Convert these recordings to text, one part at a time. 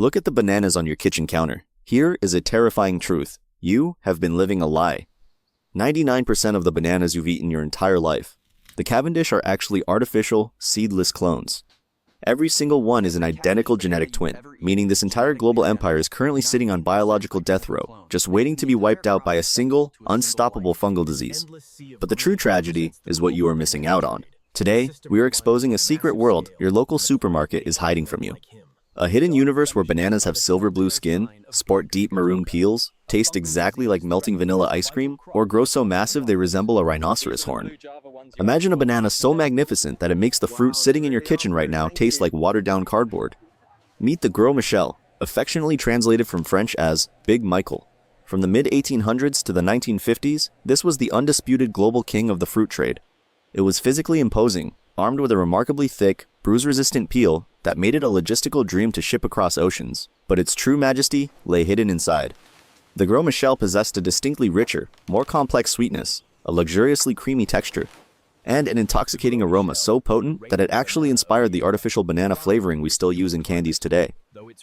Look at the bananas on your kitchen counter. Here is a terrifying truth. You have been living a lie. 99% of the bananas you've eaten your entire life. The Cavendish are actually artificial, seedless clones. Every single one is an identical genetic twin, meaning this entire global empire is currently sitting on biological death row, just waiting to be wiped out by a single, unstoppable fungal disease. But the true tragedy is what you are missing out on. Today, we are exposing a secret world your local supermarket is hiding from you. A hidden universe where bananas have silver blue skin, sport deep maroon peels, taste exactly like melting vanilla ice cream, or grow so massive they resemble a rhinoceros horn. Imagine a banana so magnificent that it makes the fruit sitting in your kitchen right now taste like watered-down cardboard. Meet the Gros Michel, affectionately translated from French as Big Michael. From the mid-1800s to the 1950s, this was the undisputed global king of the fruit trade. It was physically imposing, armed with a remarkably thick, bruise-resistant peel that made it a logistical dream to ship across oceans, but its true majesty lay hidden inside. The Gros Michel possessed a distinctly richer, more complex sweetness, a luxuriously creamy texture, and an intoxicating aroma so potent that it actually inspired the artificial banana flavoring we still use in candies today.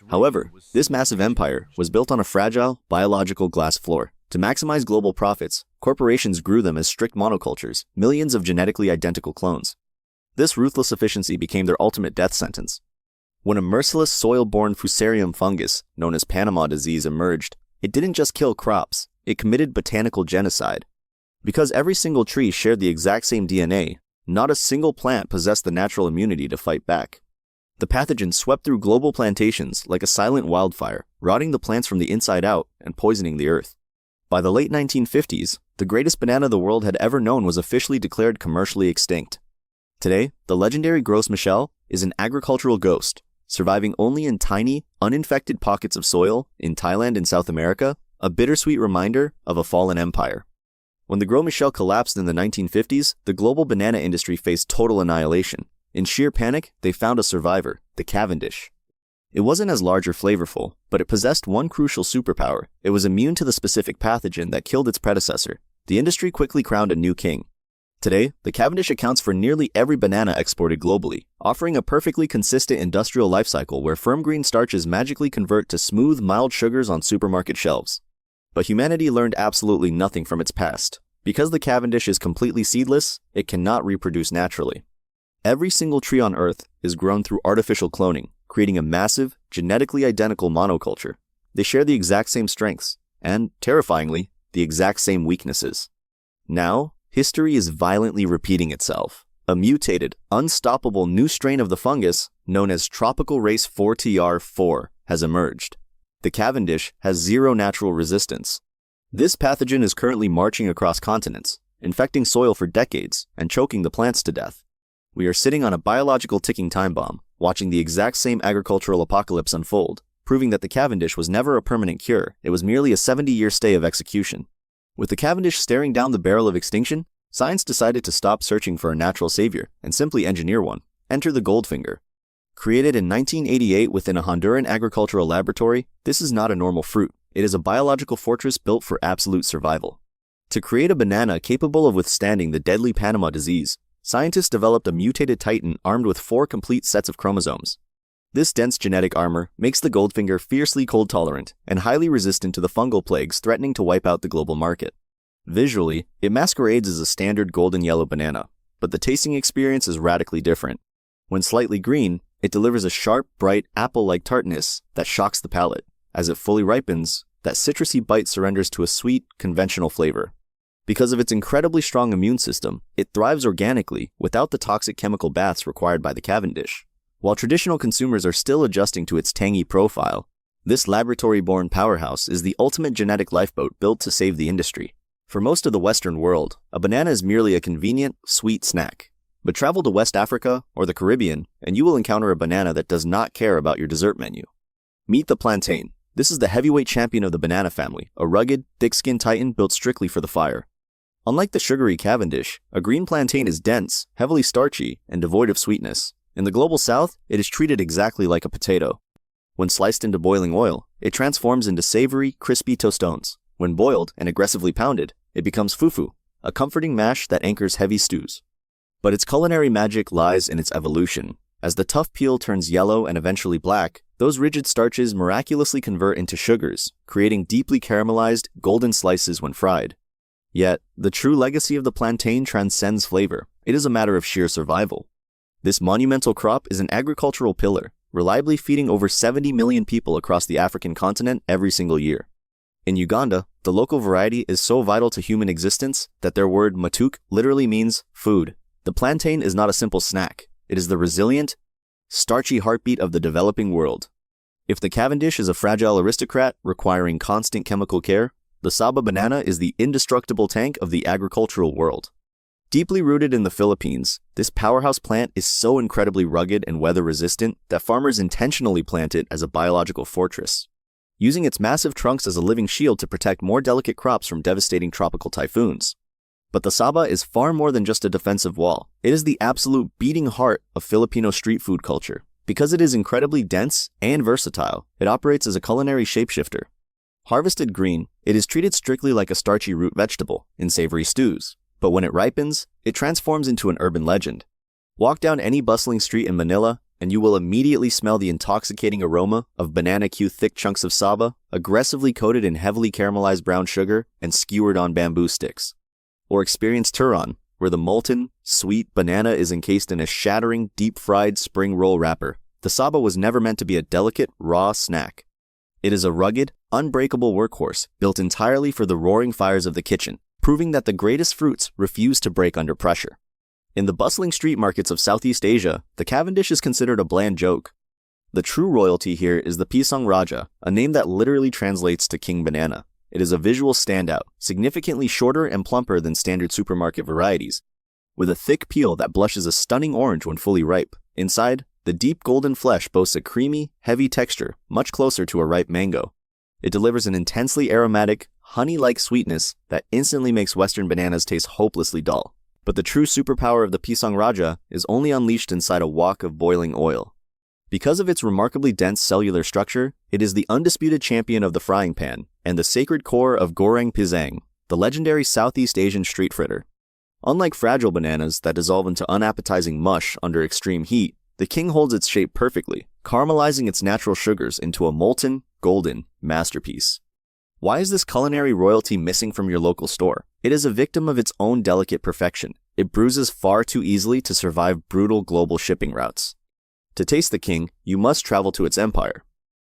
However, this massive empire was built on a fragile, biological glass floor. To maximize global profits, corporations grew them as strict monocultures, millions of genetically identical clones. This ruthless efficiency became their ultimate death sentence. When a merciless soil-borne fusarium fungus, known as Panama disease, emerged, it didn't just kill crops, it committed botanical genocide. Because every single tree shared the exact same DNA, not a single plant possessed the natural immunity to fight back. The pathogen swept through global plantations like a silent wildfire, rotting the plants from the inside out and poisoning the earth. By the late 1950s, the greatest banana the world had ever known was officially declared commercially extinct. Today, the legendary Gros Michel is an agricultural ghost, surviving only in tiny, uninfected pockets of soil in Thailand and South America, a bittersweet reminder of a fallen empire. When the Gros Michel collapsed in the 1950s, the global banana industry faced total annihilation. In sheer panic, they found a survivor, the Cavendish. It wasn't as large or flavorful, but it possessed one crucial superpower. It was immune to the specific pathogen that killed its predecessor. The industry quickly crowned a new king. Today, the Cavendish accounts for nearly every banana exported globally, offering a perfectly consistent industrial life cycle where firm green starches magically convert to smooth, mild sugars on supermarket shelves. But humanity learned absolutely nothing from its past. Because the Cavendish is completely seedless, it cannot reproduce naturally. Every single tree on Earth is grown through artificial cloning, creating a massive, genetically identical monoculture. They share the exact same strengths, and, terrifyingly, the exact same weaknesses. Now, history is violently repeating itself. A mutated, unstoppable new strain of the fungus, known as tropical race 4TR4, has emerged. The Cavendish has zero natural resistance. This pathogen is currently marching across continents, infecting soil for decades and choking the plants to death. We are sitting on a biological ticking time bomb, watching the exact same agricultural apocalypse unfold, proving that the Cavendish was never a permanent cure, it was merely a 70-year stay of execution. With the Cavendish staring down the barrel of extinction, science decided to stop searching for a natural savior and simply engineer one. Enter the Goldfinger. Created in 1988 within a Honduran agricultural laboratory, this is not a normal fruit. It is a biological fortress built for absolute survival. To create a banana capable of withstanding the deadly Panama disease, scientists developed a mutated titan armed with 4 complete sets of chromosomes. This dense genetic armor makes the Goldfinger fiercely cold-tolerant and highly resistant to the fungal plagues threatening to wipe out the global market. Visually, it masquerades as a standard golden yellow banana, but the tasting experience is radically different. When slightly green, it delivers a sharp, bright, apple-like tartness that shocks the palate. As it fully ripens, that citrusy bite surrenders to a sweet, conventional flavor. Because of its incredibly strong immune system, it thrives organically without the toxic chemical baths required by the Cavendish. While traditional consumers are still adjusting to its tangy profile, this laboratory-born powerhouse is the ultimate genetic lifeboat built to save the industry. For most of the Western world, a banana is merely a convenient, sweet snack. But travel to West Africa or the Caribbean, and you will encounter a banana that does not care about your dessert menu. Meet the Plantain. This is the heavyweight champion of the banana family, a rugged, thick-skinned titan built strictly for the fire. Unlike the sugary Cavendish, a green plantain is dense, heavily starchy, and devoid of sweetness. In the global south, it is treated exactly like a potato. When sliced into boiling oil, it transforms into savory, crispy tostones. When boiled and aggressively pounded, it becomes fufu, a comforting mash that anchors heavy stews. But its culinary magic lies in its evolution. As the tough peel turns yellow and eventually black, Those rigid starches miraculously convert into sugars, creating deeply caramelized, golden slices when fried. Yet, the true legacy of the plantain transcends flavor. It is a matter of sheer survival. This monumental crop is an agricultural pillar, reliably feeding over 70 million people across the African continent every single year. In Uganda, the local variety is so vital to human existence that their word matuk literally means food. The plantain is not a simple snack. It is the resilient, starchy heartbeat of the developing world. If the Cavendish is a fragile aristocrat requiring constant chemical care, the Saba banana is the indestructible tank of the agricultural world. Deeply rooted in the Philippines, this powerhouse plant is so incredibly rugged and weather-resistant that farmers intentionally plant it as a biological fortress, using its massive trunks as a living shield to protect more delicate crops from devastating tropical typhoons. But the Saba is far more than just a defensive wall. It is the absolute beating heart of Filipino street food culture. Because it is incredibly dense and versatile, it operates as a culinary shapeshifter. Harvested green, it is treated strictly like a starchy root vegetable in savory stews. But when it ripens, it transforms into an urban legend. Walk down any bustling street in Manila, and you will immediately smell the intoxicating aroma of banana Q thick chunks of Saba, aggressively coated in heavily caramelized brown sugar and skewered on bamboo sticks. Or experience Turon, where the molten, sweet banana is encased in a shattering, deep-fried spring roll wrapper. The Saba was never meant to be a delicate, raw snack. It is a rugged, unbreakable workhorse built entirely for the roaring fires of the kitchen, proving that the greatest fruits refuse to break under pressure. In the bustling street markets of Southeast Asia, the Cavendish is considered a bland joke. The true royalty here is the Pisang Raja, a name that literally translates to King Banana. It is a visual standout, significantly shorter and plumper than standard supermarket varieties, with a thick peel that blushes a stunning orange when fully ripe. Inside, the deep golden flesh boasts a creamy, heavy texture, much closer to a ripe mango. It delivers an intensely aromatic, honey-like sweetness that instantly makes Western bananas taste hopelessly dull. But the true superpower of the Pisang Raja is only unleashed inside a wok of boiling oil. Because of its remarkably dense cellular structure, it is the undisputed champion of the frying pan and the sacred core of goreng pisang, the legendary Southeast Asian street fritter. Unlike fragile bananas that dissolve into unappetizing mush under extreme heat, the king holds its shape perfectly, caramelizing its natural sugars into a molten, golden masterpiece. Why is this culinary royalty missing from your local store? It is a victim of its own delicate perfection. It bruises far too easily to survive brutal global shipping routes. To taste the king, you must travel to its empire.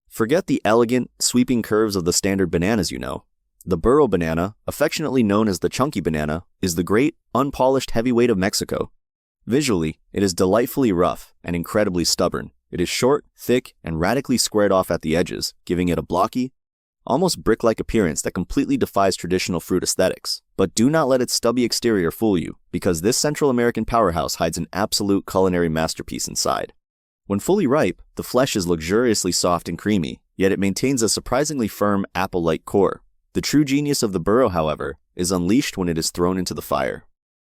Forget the elegant, sweeping curves of the standard bananas you know. The Burro banana, affectionately known as the chunky banana, is the great, unpolished heavyweight of Mexico. Visually, it is delightfully rough and incredibly stubborn. It is short, thick, and radically squared off at the edges, giving it a blocky, almost brick-like appearance that completely defies traditional fruit aesthetics. But do not let its stubby exterior fool you, because this Central American powerhouse hides an absolute culinary masterpiece inside. When fully ripe, the flesh is luxuriously soft and creamy, yet it maintains a surprisingly firm apple-like core. The true genius of the Burro, however, is unleashed when it is thrown into the fire.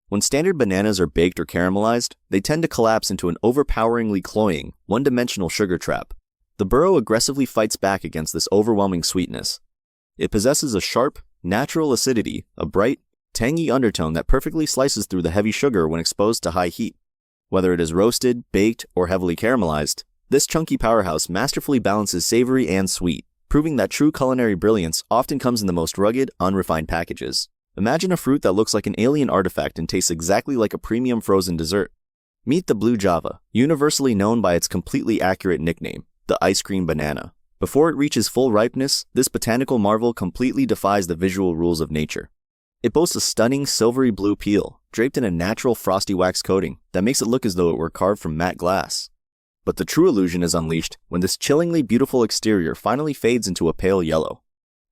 When standard bananas are baked or caramelized, they tend to collapse into an overpoweringly cloying, one-dimensional sugar trap. The Burro aggressively fights back against this overwhelming sweetness. It possesses a sharp, natural acidity, a bright, tangy undertone that perfectly slices through the heavy sugar when exposed to high heat. Whether it is roasted, baked, or heavily caramelized, this chunky powerhouse masterfully balances savory and sweet, proving that true culinary brilliance often comes in the most rugged, unrefined packages. Imagine a fruit that looks like an alien artifact and tastes exactly like a premium frozen dessert. Meet the blue Java, universally known by its completely accurate nickname, the ice cream banana. Before it reaches full ripeness, this botanical marvel completely defies the visual rules of nature. It boasts a stunning silvery blue peel, draped in a natural frosty wax coating that makes it look as though it were carved from matte glass. But the true illusion is unleashed when this chillingly beautiful exterior finally fades into a pale yellow.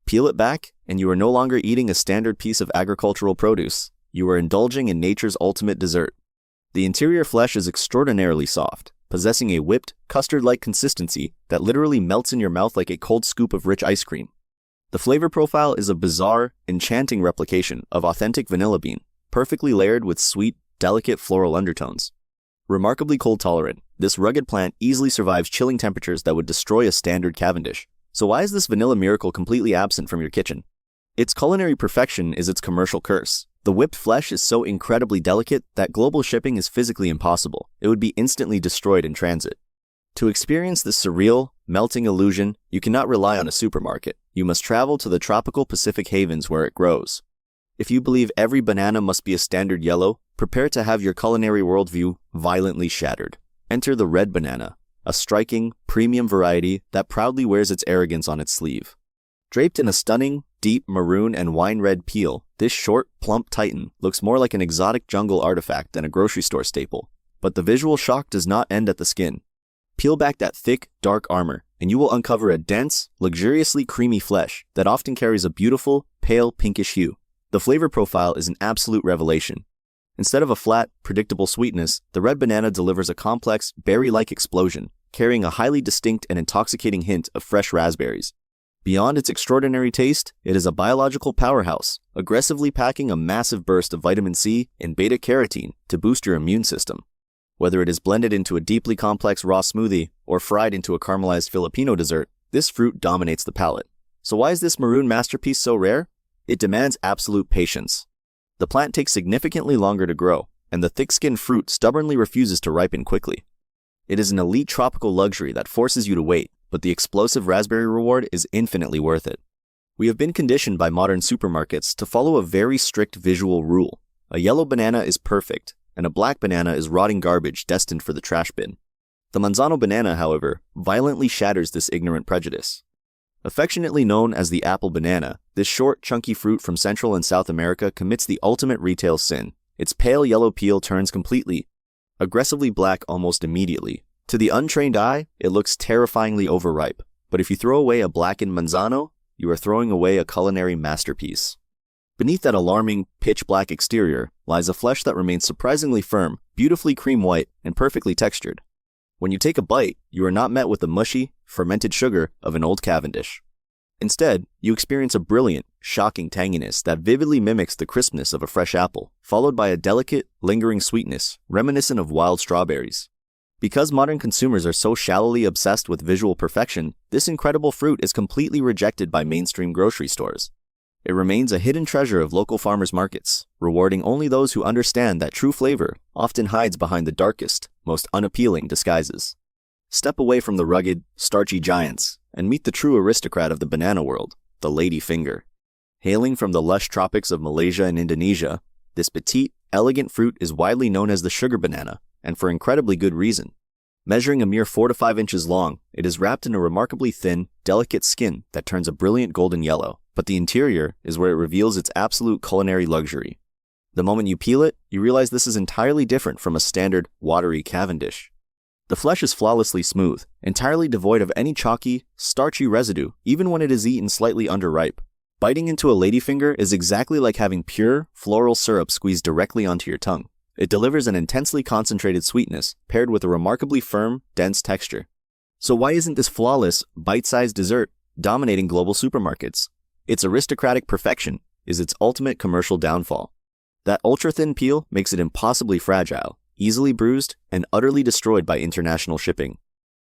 Peel it back, and you are no longer eating a standard piece of agricultural produce. You are indulging in nature's ultimate dessert. The interior flesh is extraordinarily soft, possessing a whipped, custard-like consistency that literally melts in your mouth like a cold scoop of rich ice cream. The flavor profile is a bizarre, enchanting replication of authentic vanilla bean, perfectly layered with sweet, delicate floral undertones. Remarkably cold-tolerant, this rugged plant easily survives chilling temperatures that would destroy a standard Cavendish. So why is this vanilla miracle completely absent from your kitchen? Its culinary perfection is its commercial curse. The whipped flesh is so incredibly delicate that global shipping is physically impossible. It would be instantly destroyed in transit. To experience this surreal, melting illusion, you cannot rely on a supermarket. You must travel to the tropical Pacific havens where it grows. If you believe every banana must be a standard yellow, prepare to have your culinary worldview violently shattered. Enter the red banana, a striking, premium variety that proudly wears its arrogance on its sleeve. Draped in a stunning, deep maroon and wine-red peel, this short, plump titan looks more like an exotic jungle artifact than a grocery store staple. But the visual shock does not end at the skin. Peel back that thick, dark armor, and you will uncover a dense, luxuriously creamy flesh that often carries a beautiful, pale pinkish hue. The flavor profile is an absolute revelation. Instead of a flat, predictable sweetness, the red banana delivers a complex, berry-like explosion, carrying a highly distinct and intoxicating hint of fresh raspberries. Beyond its extraordinary taste, it is a biological powerhouse, aggressively packing a massive burst of vitamin C and beta-carotene to boost your immune system. Whether it is blended into a deeply complex raw smoothie or fried into a caramelized Filipino dessert, this fruit dominates the palate. So why is this maroon masterpiece so rare? It demands absolute patience. The plant takes significantly longer to grow, and the thick-skinned fruit stubbornly refuses to ripen quickly. It is an elite tropical luxury that forces you to wait, but the explosive raspberry reward is infinitely worth it. We have been conditioned by modern supermarkets to follow a very strict visual rule. A yellow banana is perfect, and a black banana is rotting garbage destined for the trash bin. The Manzano banana, however, violently shatters this ignorant prejudice. Affectionately known as the apple banana, this short, chunky fruit from Central and South America commits the ultimate retail sin. Its pale yellow peel turns completely, aggressively black almost immediately. To the untrained eye, it looks terrifyingly overripe, but if you throw away a blackened Manzano, you are throwing away a culinary masterpiece. Beneath that alarming, pitch-black exterior lies a flesh that remains surprisingly firm, beautifully cream-white, and perfectly textured. When you take a bite, you are not met with the mushy, fermented sugar of an old Cavendish. Instead, you experience a brilliant, shocking tanginess that vividly mimics the crispness of a fresh apple, followed by a delicate, lingering sweetness reminiscent of wild strawberries. Because modern consumers are so shallowly obsessed with visual perfection, this incredible fruit is completely rejected by mainstream grocery stores. It remains a hidden treasure of local farmers' markets, rewarding only those who understand that true flavor often hides behind the darkest, most unappealing disguises. Step away from the rugged, starchy giants and meet the true aristocrat of the banana world, the lady finger. Hailing from the lush tropics of Malaysia and Indonesia, this petite, elegant fruit is widely known as the sugar banana, and for incredibly good reason. Measuring a mere 4 to 5 inches long, it is wrapped in a remarkably thin, delicate skin that turns a brilliant golden yellow, but the interior is where it reveals its absolute culinary luxury. The moment you peel it, you realize this is entirely different from a standard, watery Cavendish. The flesh is flawlessly smooth, entirely devoid of any chalky, starchy residue, even when it is eaten slightly underripe. Biting into a ladyfinger is exactly like having pure, floral syrup squeezed directly onto your tongue. It delivers an intensely concentrated sweetness, paired with a remarkably firm, dense texture. So why isn't this flawless, bite-sized dessert dominating global supermarkets? Its aristocratic perfection is its ultimate commercial downfall. That ultra-thin peel makes it impossibly fragile, easily bruised, and utterly destroyed by international shipping.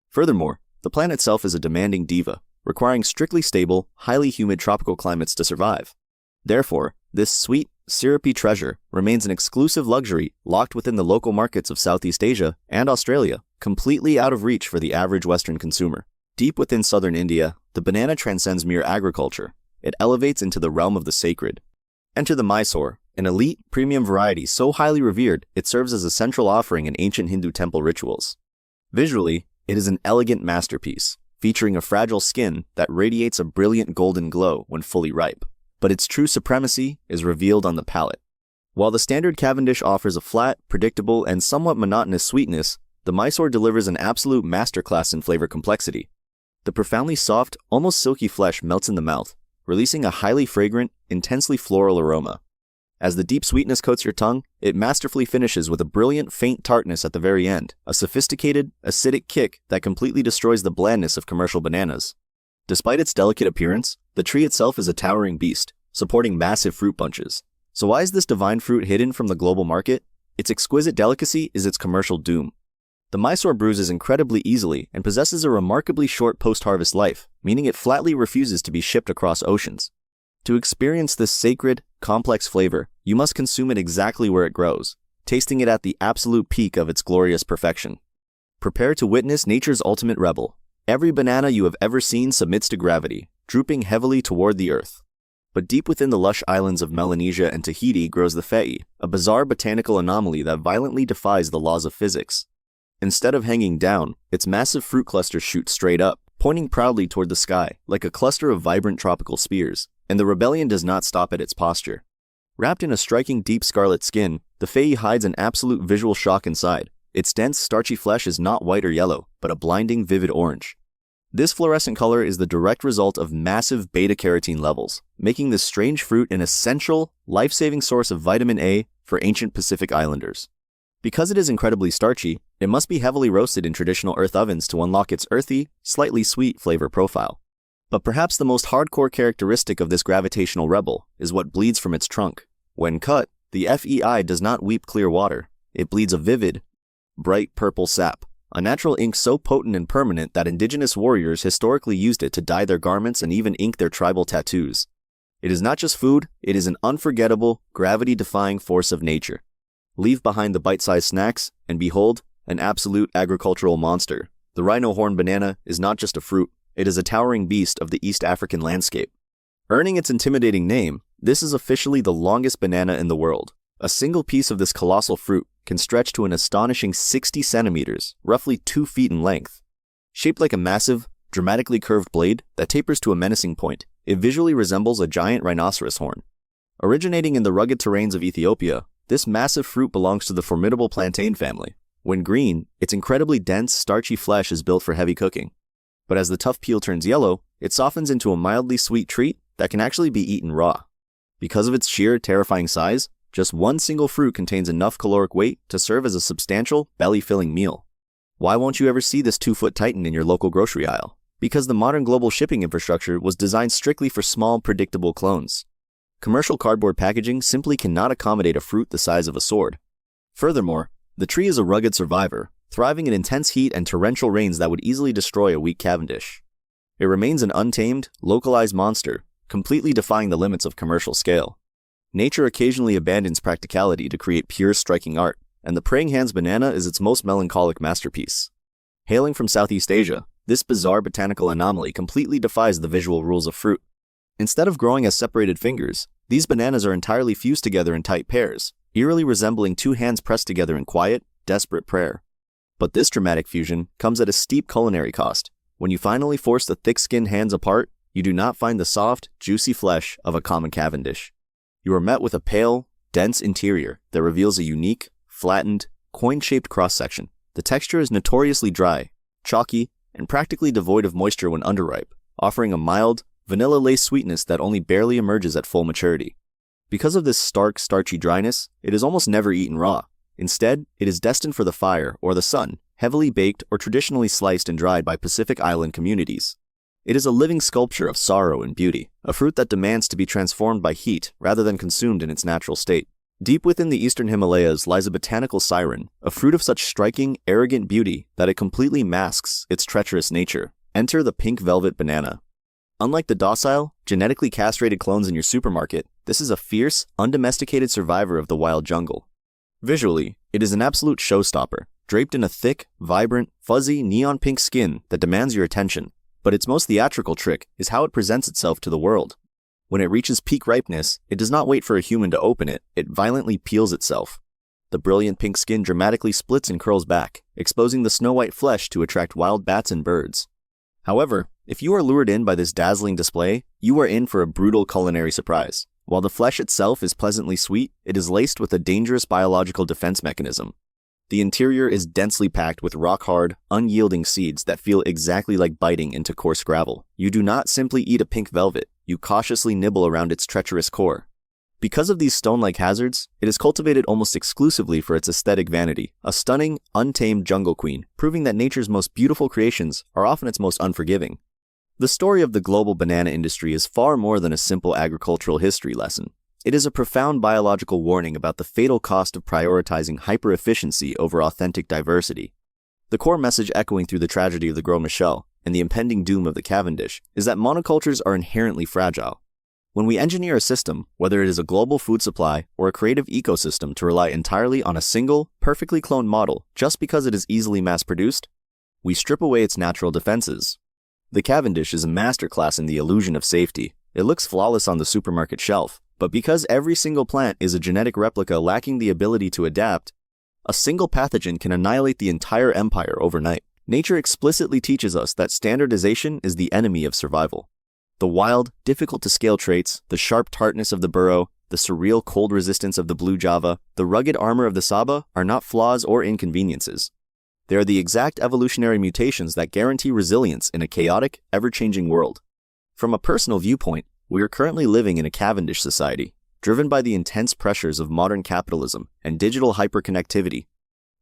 Furthermore, the plant itself is a demanding diva, requiring strictly stable, highly humid tropical climates to survive. Therefore, this sweet, syrupy treasure remains an exclusive luxury locked within the local markets of Southeast Asia and Australia, completely out of reach for the average Western consumer. Deep within southern India, the banana transcends mere agriculture. It elevates into the realm of the sacred. Enter the Mysore, an elite, premium variety so highly revered it serves as a central offering in ancient Hindu temple rituals. Visually, it is an elegant masterpiece, featuring a fragile skin that radiates a brilliant golden glow when fully ripe. But its true supremacy is revealed on the palate. While the standard Cavendish offers a flat, predictable, and somewhat monotonous sweetness, the Mysore delivers an absolute masterclass in flavor complexity. The profoundly soft, almost silky flesh melts in the mouth, releasing a highly fragrant, intensely floral aroma. As the deep sweetness coats your tongue, it masterfully finishes with a brilliant, faint tartness at the very end, a sophisticated, acidic kick that completely destroys the blandness of commercial bananas. Despite its delicate appearance, the tree itself is a towering beast, supporting massive fruit bunches. So why is this divine fruit hidden from the global market? Its exquisite delicacy is its commercial doom. The Mysore bruises incredibly easily and possesses a remarkably short post-harvest life, meaning it flatly refuses to be shipped across oceans. To experience this sacred, complex flavor, you must consume it exactly where it grows, tasting it at the absolute peak of its glorious perfection. Prepare to witness nature's ultimate rebel. Every banana you have ever seen submits to gravity, drooping heavily toward the earth. But deep within the lush islands of Melanesia and Tahiti grows the Fe'i, a bizarre botanical anomaly that violently defies the laws of physics. Instead of hanging down, its massive fruit clusters shoot straight up, pointing proudly toward the sky, like a cluster of vibrant tropical spears, and the rebellion does not stop at its posture. Wrapped in a striking deep scarlet skin, the Fe'i hides an absolute visual shock inside. Its dense, starchy flesh is not white or yellow, but a blinding, vivid orange. This fluorescent color is the direct result of massive beta-carotene levels, making this strange fruit an essential, life-saving source of vitamin A for ancient Pacific Islanders. Because it is incredibly starchy, it must be heavily roasted in traditional earth ovens to unlock its earthy, slightly sweet flavor profile. But perhaps the most hardcore characteristic of this gravitational rebel is what bleeds from its trunk. When cut, the Fe'i does not weep clear water. It bleeds a vivid, bright purple sap, a natural ink so potent and permanent that indigenous warriors historically used it to dye their garments and even ink their tribal tattoos. It is not just food, it is an unforgettable, gravity-defying force of nature. Leave behind the bite-sized snacks, and behold, an absolute agricultural monster. The rhino horn banana is not just a fruit, it is a towering beast of the East African landscape. Earning its intimidating name, this is officially the longest banana in the world. A single piece of this colossal fruit can stretch to an astonishing 60 centimeters, roughly 2 feet in length. Shaped like a massive, dramatically curved blade that tapers to a menacing point, it visually resembles a giant rhinoceros horn. Originating in the rugged terrains of Ethiopia, this massive fruit belongs to the formidable plantain family. When green, its incredibly dense, starchy flesh is built for heavy cooking. But as the tough peel turns yellow, it softens into a mildly sweet treat that can actually be eaten raw. Because of its sheer, terrifying size, just one single fruit contains enough caloric weight to serve as a substantial, belly-filling meal. Why won't you ever see this 2-foot titan in your local grocery aisle? Because the modern global shipping infrastructure was designed strictly for small, predictable clones. Commercial cardboard packaging simply cannot accommodate a fruit the size of a sword. Furthermore, the tree is a rugged survivor, thriving in intense heat and torrential rains that would easily destroy a weak Cavendish. It remains an untamed, localized monster, completely defying the limits of commercial scale. Nature occasionally abandons practicality to create pure, striking art, and the praying hands banana is its most melancholic masterpiece. Hailing from Southeast Asia, this bizarre botanical anomaly completely defies the visual rules of fruit. Instead of growing as separated fingers, these bananas are entirely fused together in tight pairs, eerily resembling 2 hands pressed together in quiet, desperate prayer. But this dramatic fusion comes at a steep culinary cost. When you finally force the thick-skinned hands apart, you do not find the soft, juicy flesh of a common Cavendish. You are met with a pale, dense interior that reveals a unique, flattened, coin-shaped cross-section. The texture is notoriously dry, chalky, and practically devoid of moisture when underripe, offering a mild, vanilla-laced sweetness that only barely emerges at full maturity. Because of this stark, starchy dryness, it is almost never eaten raw. Instead, it is destined for the fire or the sun, heavily baked or traditionally sliced and dried by Pacific Island communities. It is a living sculpture of sorrow and beauty, a fruit that demands to be transformed by heat rather than consumed in its natural state. Deep within the eastern Himalayas lies a botanical siren, a fruit of such striking, arrogant beauty that it completely masks its treacherous nature. Enter the pink velvet banana. Unlike the docile, genetically castrated clones in your supermarket, this is a fierce, undomesticated survivor of the wild jungle. Visually, it is an absolute showstopper, draped in a thick, vibrant, fuzzy, neon pink skin that demands your attention. But its most theatrical trick is how it presents itself to the world. When it reaches peak ripeness, it does not wait for a human to open it, it violently peels itself. The brilliant pink skin dramatically splits and curls back, exposing the snow-white flesh to attract wild bats and birds. However, if you are lured in by this dazzling display, you are in for a brutal culinary surprise. While the flesh itself is pleasantly sweet, it is laced with a dangerous biological defense mechanism. The interior is densely packed with rock-hard, unyielding seeds that feel exactly like biting into coarse gravel. You do not simply eat a pink velvet, you cautiously nibble around its treacherous core. Because of these stone-like hazards, it is cultivated almost exclusively for its aesthetic vanity, a stunning, untamed jungle queen, proving that nature's most beautiful creations are often its most unforgiving. The story of the global banana industry is far more than a simple agricultural history lesson. It is a profound biological warning about the fatal cost of prioritizing hyper-efficiency over authentic diversity. The core message echoing through the tragedy of the Gros Michel and the impending doom of the Cavendish is that monocultures are inherently fragile. When we engineer a system, whether it is a global food supply or a creative ecosystem, to rely entirely on a single, perfectly cloned model just because it is easily mass-produced, we strip away its natural defenses. The Cavendish is a masterclass in the illusion of safety. It looks flawless on the supermarket shelf, but because every single plant is a genetic replica lacking the ability to adapt, a single pathogen can annihilate the entire empire overnight. Nature explicitly teaches us that standardization is the enemy of survival. The wild, difficult-to-scale traits, the sharp tartness of the Burro, the surreal cold resistance of the blue Java, the rugged armor of the Saba are not flaws or inconveniences. They are the exact evolutionary mutations that guarantee resilience in a chaotic, ever-changing world. From a personal viewpoint, we are currently living in a Cavendish society, driven by the intense pressures of modern capitalism and digital hyperconnectivity.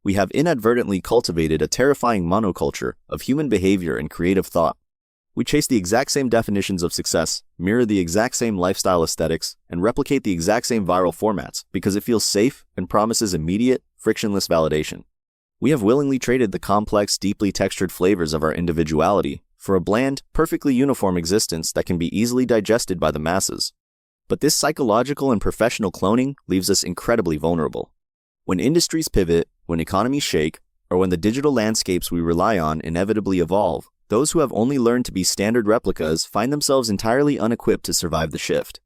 We have inadvertently cultivated a terrifying monoculture of human behavior and creative thought. We chase the exact same definitions of success, mirror the exact same lifestyle aesthetics, and replicate the exact same viral formats because it feels safe and promises immediate, frictionless validation. We have willingly traded the complex, deeply textured flavors of our individuality for a bland, perfectly uniform existence that can be easily digested by the masses. But this psychological and professional cloning leaves us incredibly vulnerable. When industries pivot, when economies shake, or when the digital landscapes we rely on inevitably evolve, those who have only learned to be standard replicas find themselves entirely unequipped to survive the shift.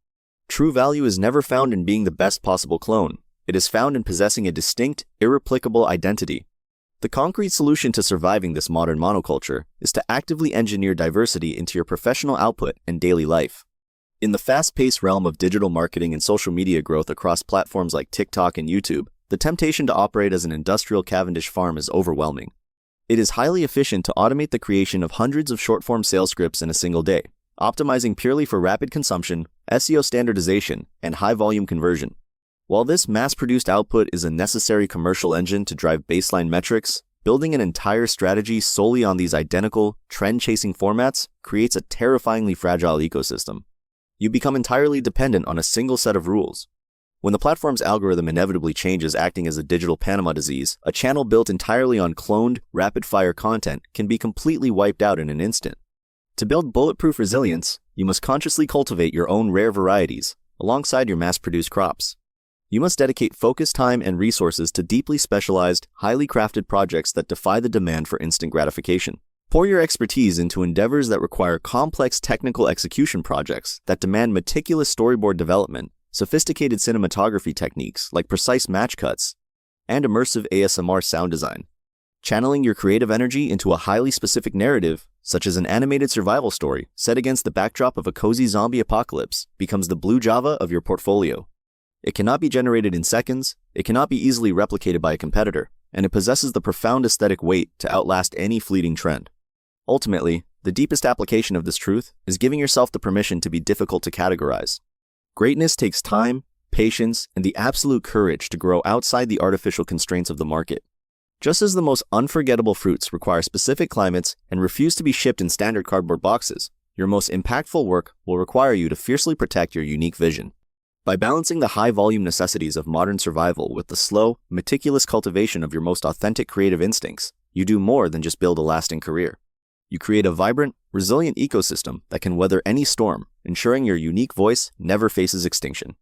True value is never found in being the best possible clone. It is found in possessing a distinct, irreplicable identity. The concrete solution to surviving this modern monoculture is to actively engineer diversity into your professional output and daily life. In the fast-paced realm of digital marketing and social media growth across platforms like TikTok and YouTube, the temptation to operate as an industrial Cavendish farm is overwhelming. It is highly efficient to automate the creation of hundreds of short-form sales scripts in a single day, optimizing purely for rapid consumption, SEO standardization, and high-volume conversion. While this mass-produced output is a necessary commercial engine to drive baseline metrics, building an entire strategy solely on these identical, trend-chasing formats creates a terrifyingly fragile ecosystem. You become entirely dependent on a single set of rules. When the platform's algorithm inevitably changes, acting as a digital Panama disease, a channel built entirely on cloned, rapid-fire content can be completely wiped out in an instant. To build bulletproof resilience, you must consciously cultivate your own rare varieties, alongside your mass-produced crops. You must dedicate focused time and resources to deeply specialized, highly crafted projects that defy the demand for instant gratification. Pour your expertise into endeavors that require complex technical execution projects that demand meticulous storyboard development, sophisticated cinematography techniques like precise match cuts, and immersive ASMR sound design. Channeling your creative energy into a highly specific narrative, such as an animated survival story set against the backdrop of a cozy zombie apocalypse, becomes the blue Java of your portfolio. It cannot be generated in seconds, it cannot be easily replicated by a competitor, and it possesses the profound aesthetic weight to outlast any fleeting trend. Ultimately, the deepest application of this truth is giving yourself the permission to be difficult to categorize. Greatness takes time, patience, and the absolute courage to grow outside the artificial constraints of the market. Just as the most unforgettable fruits require specific climates and refuse to be shipped in standard cardboard boxes, your most impactful work will require you to fiercely protect your unique vision. By balancing the high-volume necessities of modern survival with the slow, meticulous cultivation of your most authentic creative instincts, you do more than just build a lasting career. You create a vibrant, resilient ecosystem that can weather any storm, ensuring your unique voice never faces extinction.